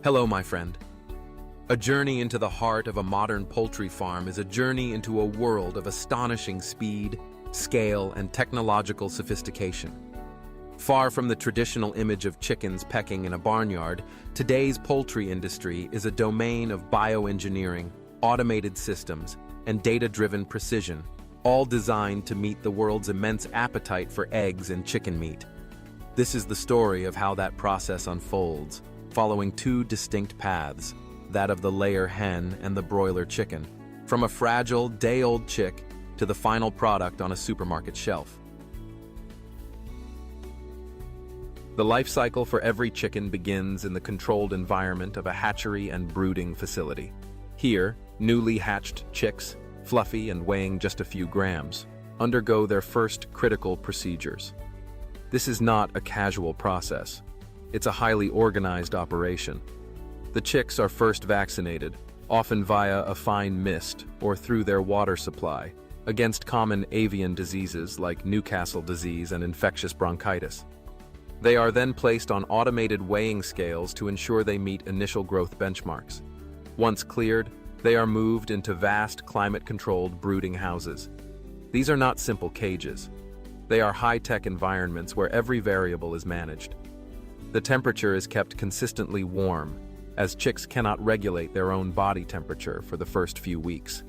Hello, my friend. A journey into the heart of a modern poultry farm is a journey into a world of astonishing speed, scale, and technological sophistication. Far from the traditional image of chickens pecking in a barnyard, today's poultry industry is a domain of bioengineering, automated systems, and data-driven precision, all designed to meet the world's immense appetite for eggs and chicken meat. This is the story of how that process unfolds, following two distinct paths, that of the layer hen and the broiler chicken, from a fragile, day-old chick to the final product on a supermarket shelf. The life cycle for every chicken begins in the controlled environment of a hatchery and brooding facility. Here, newly hatched chicks, fluffy and weighing just a few grams, undergo their first critical procedures. This is not a casual process. It's a highly organized operation. The chicks are first vaccinated, often via a fine mist or through their water supply, against common avian diseases like Newcastle disease and infectious bronchitis. They are then placed on automated weighing scales to ensure they meet initial growth benchmarks. Once cleared, they are moved into vast climate-controlled brooding houses. These are not simple cages. They are high-tech environments where every variable is managed. The temperature is kept consistently warm, as chicks cannot regulate their own body temperature for the first few weeks.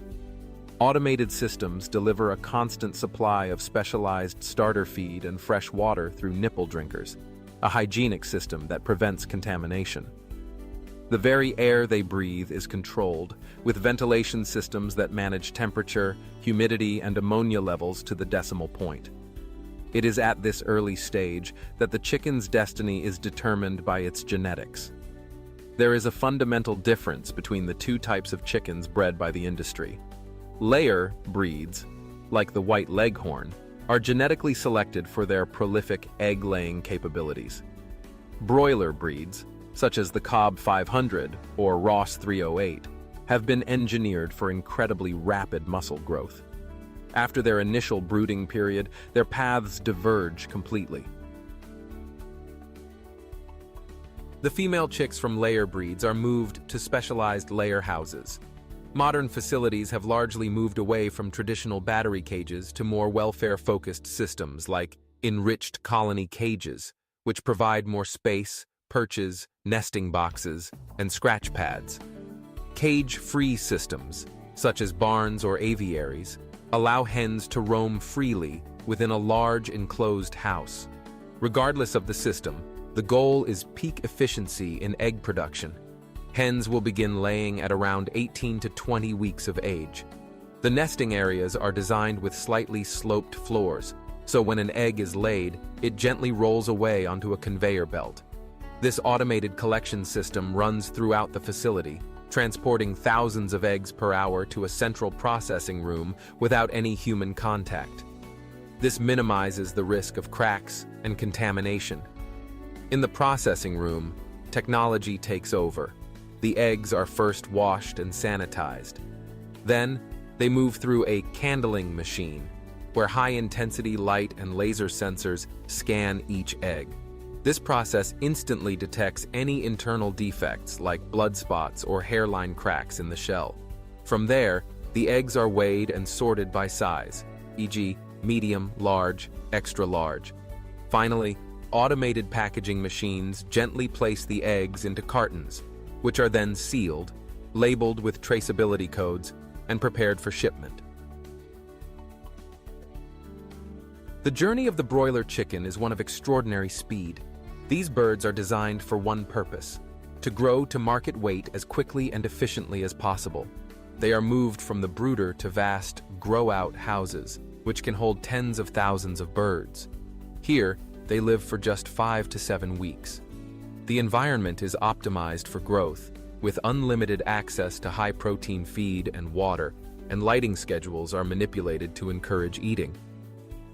Automated systems deliver a constant supply of specialized starter feed and fresh water through nipple drinkers, a hygienic system that prevents contamination. The very air they breathe is controlled, with ventilation systems that manage temperature, humidity, and ammonia levels to the decimal point. It is at this early stage that the chicken's destiny is determined by its genetics. There is a fundamental difference between the two types of chickens bred by the industry. Layer breeds, like the white leghorn, are genetically selected for their prolific egg-laying capabilities. Broiler breeds, such as the Cobb 500 or Ross 308, have been engineered for incredibly rapid muscle growth. After their initial brooding period, their paths diverge completely. The female chicks from layer breeds are moved to specialized layer houses. Modern facilities have largely moved away from traditional battery cages to more welfare-focused systems like enriched colony cages, which provide more space, perches, nesting boxes, and scratch pads. Cage-free systems, such as barns or aviaries, allow hens to roam freely within a large enclosed house. Regardless of the system, the goal is peak efficiency in egg production. Hens will begin laying at around 18 to 20 weeks of age. The nesting areas are designed with slightly sloped floors, so when an egg is laid, it gently rolls away onto a conveyor belt. This automated collection system runs throughout the facility, transporting thousands of eggs per hour to a central processing room without any human contact. This minimizes the risk of cracks and contamination. In the processing room, technology takes over. The eggs are first washed and sanitized. Then, they move through a candling machine, where high-intensity light and laser sensors scan each egg. This process instantly detects any internal defects like blood spots or hairline cracks in the shell. From there, the eggs are weighed and sorted by size, e.g., medium, large, extra large. Finally, automated packaging machines gently place the eggs into cartons, which are then sealed, labeled with traceability codes, and prepared for shipment. The journey of the broiler chicken is one of extraordinary speed. These birds are designed for one purpose: to grow to market weight as quickly and efficiently as possible. They are moved from the brooder to vast, grow-out houses, which can hold tens of thousands of birds. Here, they live for just 5 to 7 weeks. The environment is optimized for growth, with unlimited access to high-protein feed and water, and lighting schedules are manipulated to encourage eating.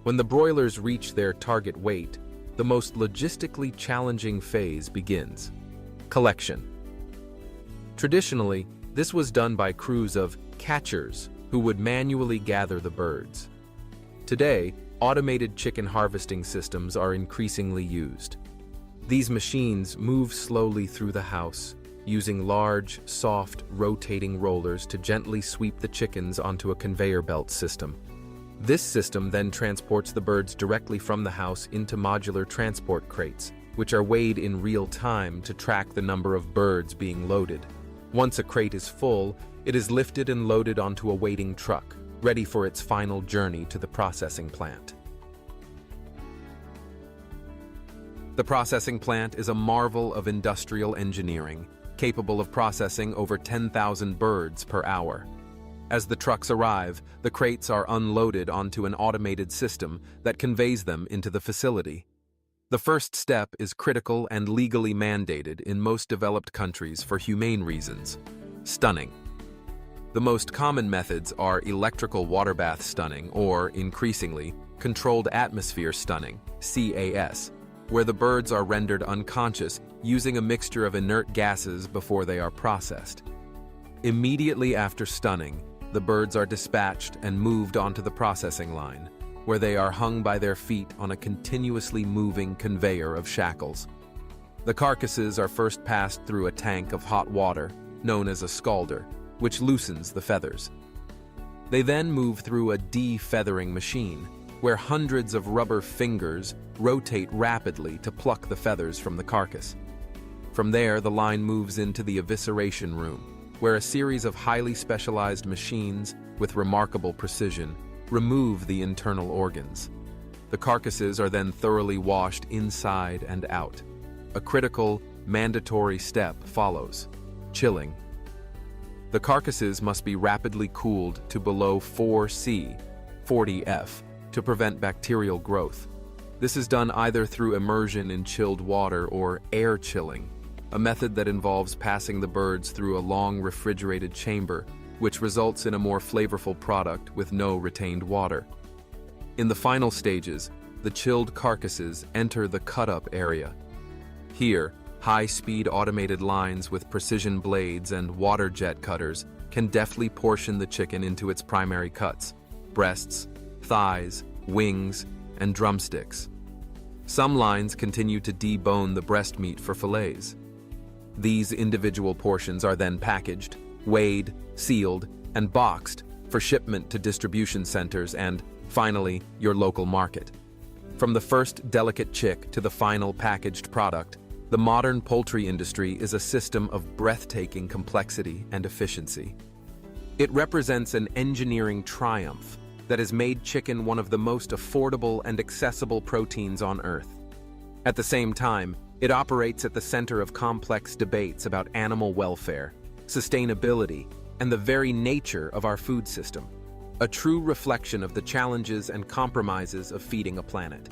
When the broilers reach their target weight, the most logistically challenging phase begins: collection. Traditionally, this was done by crews of catchers who would manually gather the birds. Today, automated chicken harvesting systems are increasingly used. These machines move slowly through the house, using large, soft, rotating rollers to gently sweep the chickens onto a conveyor belt system. This system then transports the birds directly from the house into modular transport crates, which are weighed in real time to track the number of birds being loaded. Once a crate is full, it is lifted and loaded onto a waiting truck, ready for its final journey to the processing plant. The processing plant is a marvel of industrial engineering, capable of processing over 10,000 birds per hour. As the trucks arrive, the crates are unloaded onto an automated system that conveys them into the facility. The first step is critical and legally mandated in most developed countries for humane reasons: stunning. The most common methods are electrical water bath stunning or, increasingly, controlled atmosphere stunning, CAS, where the birds are rendered unconscious using a mixture of inert gases before they are processed. Immediately after stunning, the birds are dispatched and moved onto the processing line, where they are hung by their feet on a continuously moving conveyor of shackles. The carcasses are first passed through a tank of hot water, known as a scalder, which loosens the feathers. They then move through a de-feathering machine, where hundreds of rubber fingers rotate rapidly to pluck the feathers from the carcass. From there, the line moves into the evisceration room, where a series of highly specialized machines, with remarkable precision, remove the internal organs. The carcasses are then thoroughly washed inside and out. A critical, mandatory step follows: chilling. The carcasses must be rapidly cooled to below 4°C, 40°F, to prevent bacterial growth. This is done either through immersion in chilled water or air chilling, a method that involves passing the birds through a long refrigerated chamber, which results in a more flavorful product with no retained water. In the final stages, the chilled carcasses enter the cut-up area. Here, high-speed automated lines with precision blades and water jet cutters can deftly portion the chicken into its primary cuts: breasts, thighs, wings, and drumsticks. Some lines continue to debone the breast meat for fillets. These individual portions are then packaged, weighed, sealed, and boxed for shipment to distribution centers and, finally, your local market. From the first delicate chick to the final packaged product, the modern poultry industry is a system of breathtaking complexity and efficiency. It represents an engineering triumph that has made chicken one of the most affordable and accessible proteins on Earth. At the same time, it operates at the center of complex debates about animal welfare, sustainability, and the very nature of our food system, a true reflection of the challenges and compromises of feeding a planet.